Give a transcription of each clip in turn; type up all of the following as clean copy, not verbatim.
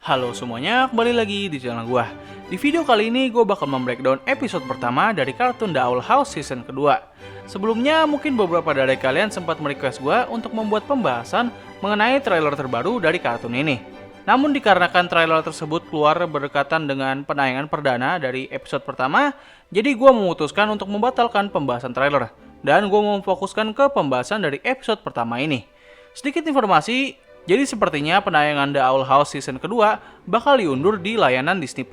Halo semuanya, kembali lagi di channel gua. Di video kali ini gue bakal membreakdown episode pertama dari kartun The Owl House season kedua. Sebelumnya mungkin beberapa dari kalian sempat merequest gue untuk membuat pembahasan mengenai trailer terbaru dari kartun ini. Namun dikarenakan trailer tersebut keluar berdekatan dengan penayangan perdana dari episode pertama, jadi gue memutuskan untuk membatalkan pembahasan trailer. Dan gue memfokuskan ke pembahasan dari episode pertama ini. Sedikit informasi, jadi sepertinya penayangan The Owl House season kedua bakal diundur di layanan Disney+.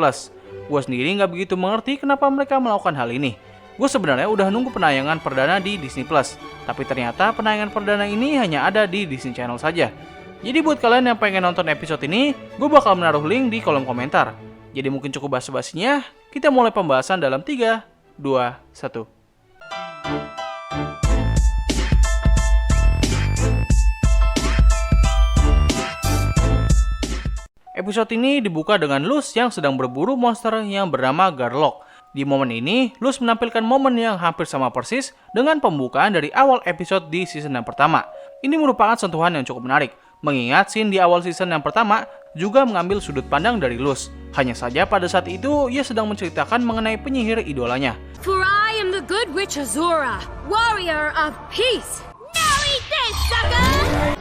Gue sendiri nggak begitu mengerti kenapa mereka melakukan hal ini. Gue sebenarnya udah nunggu penayangan perdana di Disney+, tapi ternyata penayangan perdana ini hanya ada di Disney Channel saja. Jadi buat kalian yang pengen nonton episode ini, gue bakal menaruh link di kolom komentar. Jadi mungkin cukup basa-basinya, kita mulai pembahasan dalam 3, 2, 1. Episode ini dibuka dengan Luz yang sedang berburu monster yang bernama Garlock. Di momen ini, Luz menampilkan momen yang hampir sama persis dengan pembukaan dari awal episode di season yang pertama. Ini merupakan sentuhan yang cukup menarik, mengingat scene di awal season yang pertama juga mengambil sudut pandang dari Luz. Hanya saja pada saat itu, ia sedang menceritakan mengenai penyihir idolanya. For I am the good witch Azura, warrior of peace. Now eat this, sucker!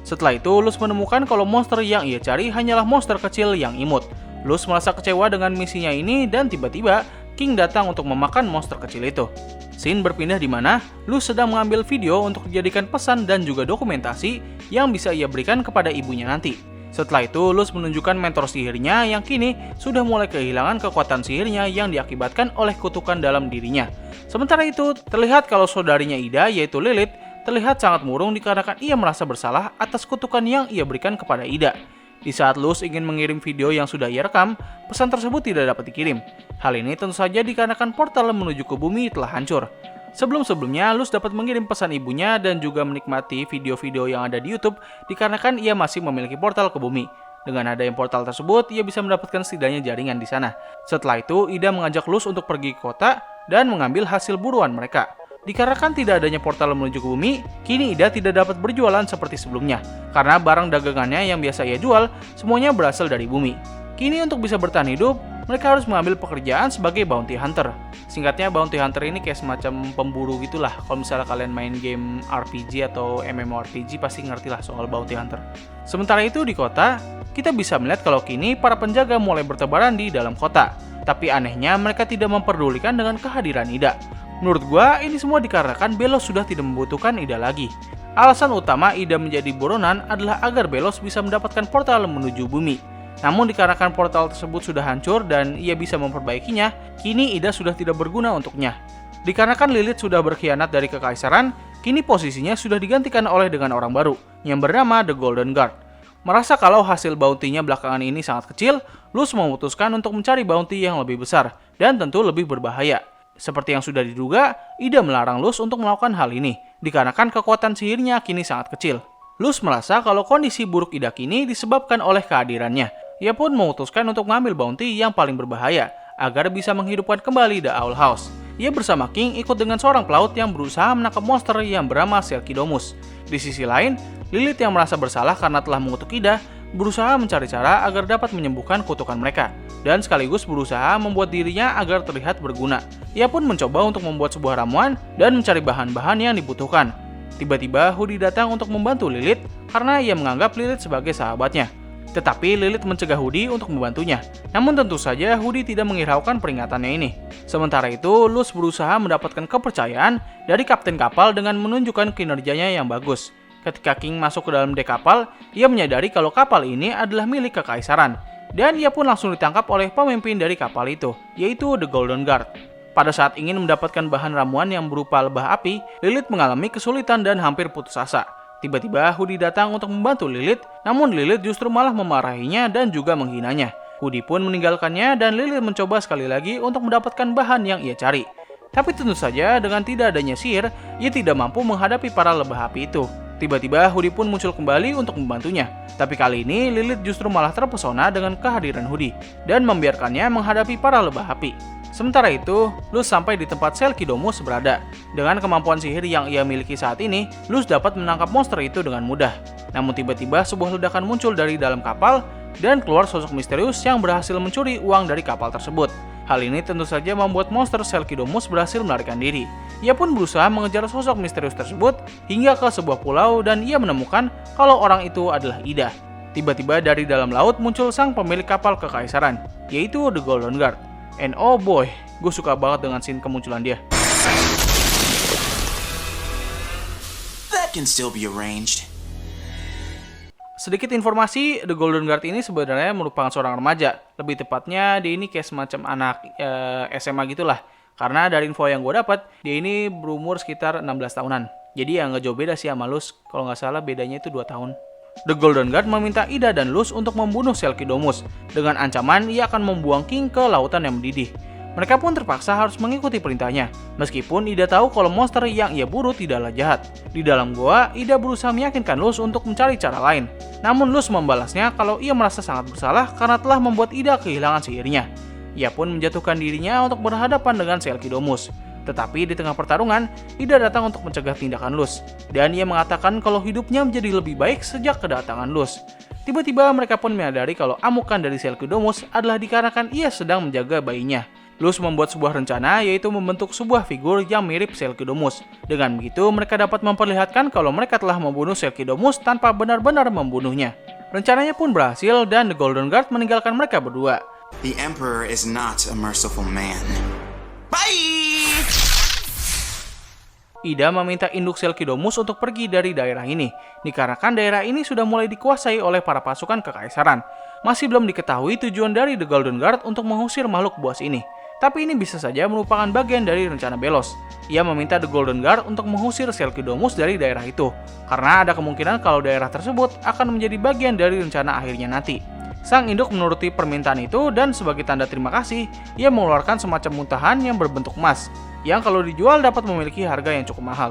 Setelah itu, Luz menemukan kalau monster yang ia cari hanyalah monster kecil yang imut. Luz merasa kecewa dengan misinya ini dan tiba-tiba King datang untuk memakan monster kecil itu. Scene berpindah di mana Luz sedang mengambil video untuk dijadikan pesan dan juga dokumentasi yang bisa ia berikan kepada ibunya nanti. Setelah itu, Luz menunjukkan mentor sihirnya yang kini sudah mulai kehilangan kekuatan sihirnya yang diakibatkan oleh kutukan dalam dirinya. Sementara itu, terlihat kalau saudarinya Ida yaitu Lilith terlihat sangat murung dikarenakan ia merasa bersalah atas kutukan yang ia berikan kepada Ida. Di saat Luz ingin mengirim video yang sudah ia rekam, pesan tersebut tidak dapat dikirim. Hal ini tentu saja dikarenakan portal menuju ke bumi telah hancur. Sebelum-sebelumnya, Luz dapat mengirim pesan ibunya dan juga menikmati video-video yang ada di YouTube dikarenakan ia masih memiliki portal ke bumi. Dengan adanya portal tersebut, ia bisa mendapatkan setidaknya jaringan di sana. Setelah itu, Ida mengajak Luz untuk pergi ke kota dan mengambil hasil buruan mereka. Dikarenakan tidak adanya portal menuju ke bumi, kini Ida tidak dapat berjualan seperti sebelumnya, karena barang dagangannya yang biasa ia jual, semuanya berasal dari bumi. Kini untuk bisa bertahan hidup, mereka harus mengambil pekerjaan sebagai bounty hunter. Singkatnya, bounty hunter ini kayak semacam pemburu gitulah. Kalau misalnya kalian main game RPG atau MMORPG, pasti ngerti lah soal bounty hunter. Sementara itu di kota, kita bisa melihat kalau kini para penjaga mulai bertebaran di dalam kota. Tapi anehnya mereka tidak memperdulikan dengan kehadiran Ida. Menurut gua, ini semua dikarenakan Belos sudah tidak membutuhkan Ida lagi. Alasan utama Ida menjadi buronan adalah agar Belos bisa mendapatkan portal menuju bumi. Namun dikarenakan portal tersebut sudah hancur dan ia bisa memperbaikinya, kini Ida sudah tidak berguna untuknya. Dikarenakan Lilith sudah berkhianat dari kekaisaran, kini posisinya sudah digantikan oleh dengan orang baru, yang bernama The Golden Guard. Merasa kalau hasil bounty-nya belakangan ini sangat kecil, Luz memutuskan untuk mencari bounty yang lebih besar dan tentu lebih berbahaya. Seperti yang sudah diduga, Ida melarang Luz untuk melakukan hal ini, dikarenakan kekuatan sihirnya kini sangat kecil. Luz merasa kalau kondisi buruk Ida kini disebabkan oleh kehadirannya. Ia pun memutuskan untuk mengambil bounty yang paling berbahaya, agar bisa menghidupkan kembali The Owl House. Ia bersama King ikut dengan seorang pelaut yang berusaha menangkap monster yang bernama Selkidomus. Di sisi lain, Lilith yang merasa bersalah karena telah mengutuk Ida, berusaha mencari cara agar dapat menyembuhkan kutukan mereka, dan sekaligus berusaha membuat dirinya agar terlihat berguna. Ia pun mencoba untuk membuat sebuah ramuan dan mencari bahan-bahan yang dibutuhkan. Tiba-tiba Hudi datang untuk membantu Lilith karena ia menganggap Lilith sebagai sahabatnya. Tetapi Lilith mencegah Hudi untuk membantunya. Namun tentu saja Hudi tidak menghiraukan peringatannya ini. Sementara itu, Luz berusaha mendapatkan kepercayaan dari kapten kapal dengan menunjukkan kinerjanya yang bagus. Ketika King masuk ke dalam dek kapal, ia menyadari kalau kapal ini adalah milik kekaisaran. Dan ia pun langsung ditangkap oleh pemimpin dari kapal itu, yaitu The Golden Guard. Pada saat ingin mendapatkan bahan ramuan yang berupa lebah api, Lilith mengalami kesulitan dan hampir putus asa. Tiba-tiba Hudi datang untuk membantu Lilith, namun Lilith justru malah memarahinya dan juga menghinanya. Hudi pun meninggalkannya dan Lilith mencoba sekali lagi untuk mendapatkan bahan yang ia cari. Tapi tentu saja dengan tidak adanya sihir, ia tidak mampu menghadapi para lebah api itu. Tiba-tiba Hudi pun muncul kembali untuk membantunya. Tapi kali ini Lilith justru malah terpesona dengan kehadiran Hudi dan membiarkannya menghadapi para lebah api. Sementara itu, Luz sampai di tempat Selkidomus berada. Dengan kemampuan sihir yang ia miliki saat ini, Luz dapat menangkap monster itu dengan mudah. Namun tiba-tiba sebuah ledakan muncul dari dalam kapal dan keluar sosok misterius yang berhasil mencuri uang dari kapal tersebut. Hal ini tentu saja membuat monster Selkidomus berhasil melarikan diri. Ia pun berusaha mengejar sosok misterius tersebut hingga ke sebuah pulau dan ia menemukan kalau orang itu adalah Ida. Tiba-tiba dari dalam laut muncul sang pemilik kapal kekaisaran, yaitu The Golden Guard. And oh boy, gue suka banget dengan scene kemunculan dia. That can still be arranged. Sedikit informasi, The Golden Guard ini sebenarnya merupakan seorang remaja. Lebih tepatnya, dia ini kayak semacam anak SMA gitulah. Karena dari info yang gue dapat, dia ini berumur sekitar 16 tahunan. Jadi ya nggak jauh beda sih sama Luz. Kalau nggak salah bedanya itu 2 tahun. The Golden Guard meminta Ida dan Luz untuk membunuh Selkidomus. Dengan ancaman, ia akan membuang King ke lautan yang mendidih. Mereka pun terpaksa harus mengikuti perintahnya, meskipun Ida tahu kalau monster yang ia buru tidaklah jahat. Di dalam goa, Ida berusaha meyakinkan Luz untuk mencari cara lain. Namun Luz membalasnya kalau ia merasa sangat bersalah karena telah membuat Ida kehilangan sihirnya. Ia pun menjatuhkan dirinya untuk berhadapan dengan Selkidomus. Tetapi di tengah pertarungan, Ida datang untuk mencegah tindakan Luz. Dan ia mengatakan kalau hidupnya menjadi lebih baik sejak kedatangan Luz. Tiba-tiba mereka pun menyadari kalau amukan dari Selkidomus adalah dikarenakan ia sedang menjaga bayinya. Luz membuat sebuah rencana yaitu membentuk sebuah figur yang mirip Selkidomus. Dengan begitu, mereka dapat memperlihatkan kalau mereka telah membunuh Selkidomus tanpa benar-benar membunuhnya. Rencananya pun berhasil dan The Golden Guard meninggalkan mereka berdua. The Emperor is not a merciful man. Bye! Ida meminta induk Selkidomus untuk pergi dari daerah ini, dikarenakan daerah ini sudah mulai dikuasai oleh para pasukan kekaisaran. Masih belum diketahui tujuan dari The Golden Guard untuk mengusir makhluk buas ini. Tapi ini bisa saja merupakan bagian dari rencana Belos. Ia meminta The Golden Guard untuk mengusir Selkidomus dari daerah itu, karena ada kemungkinan kalau daerah tersebut akan menjadi bagian dari rencana akhirnya nanti. Sang induk menuruti permintaan itu dan sebagai tanda terima kasih, ia mengeluarkan semacam muntahan yang berbentuk emas, yang kalau dijual dapat memiliki harga yang cukup mahal.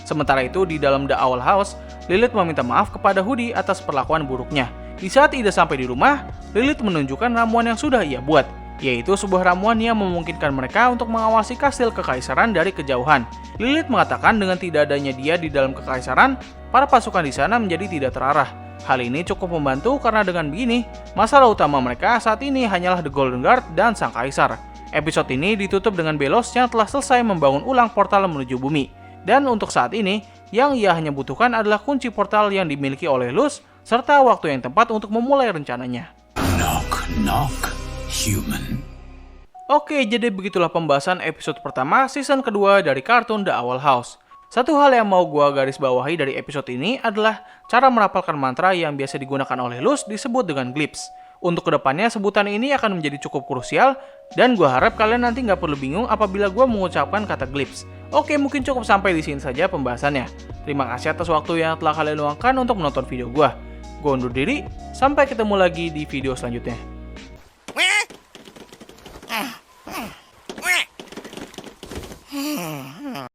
Sementara itu di dalam The Owl House, Lilith meminta maaf kepada Hoodie atas perlakuan buruknya. Di saat Ida sampai di rumah, Lilith menunjukkan ramuan yang sudah ia buat, yaitu sebuah ramuan yang memungkinkan mereka untuk mengawasi kastil kekaisaran dari kejauhan. Lilith mengatakan dengan tidak adanya dia di dalam kekaisaran, para pasukan di sana menjadi tidak terarah. Hal ini cukup membantu karena dengan begini, masalah utama mereka saat ini hanyalah The Golden Guard dan sang kaisar. Episode ini ditutup dengan Belos yang telah selesai membangun ulang portal menuju bumi. Dan untuk saat ini, yang ia hanya butuhkan adalah kunci portal yang dimiliki oleh Luz, serta waktu yang tepat untuk memulai rencananya. Knock, knock. Human. Oke, jadi begitulah pembahasan episode pertama season kedua dari kartun The Owl House. Satu hal yang mau gua garis bawahi dari episode ini adalah cara merapalkan mantra yang biasa digunakan oleh Luz disebut dengan glyphs. Untuk kedepannya sebutan ini akan menjadi cukup krusial dan gua harap kalian nanti nggak perlu bingung apabila gua mengucapkan kata glyphs. Oke, mungkin cukup sampai di sini saja pembahasannya. Terima kasih atas waktu yang telah kalian luangkan untuk menonton video gua. Gua undur diri, sampai ketemu lagi di video selanjutnya.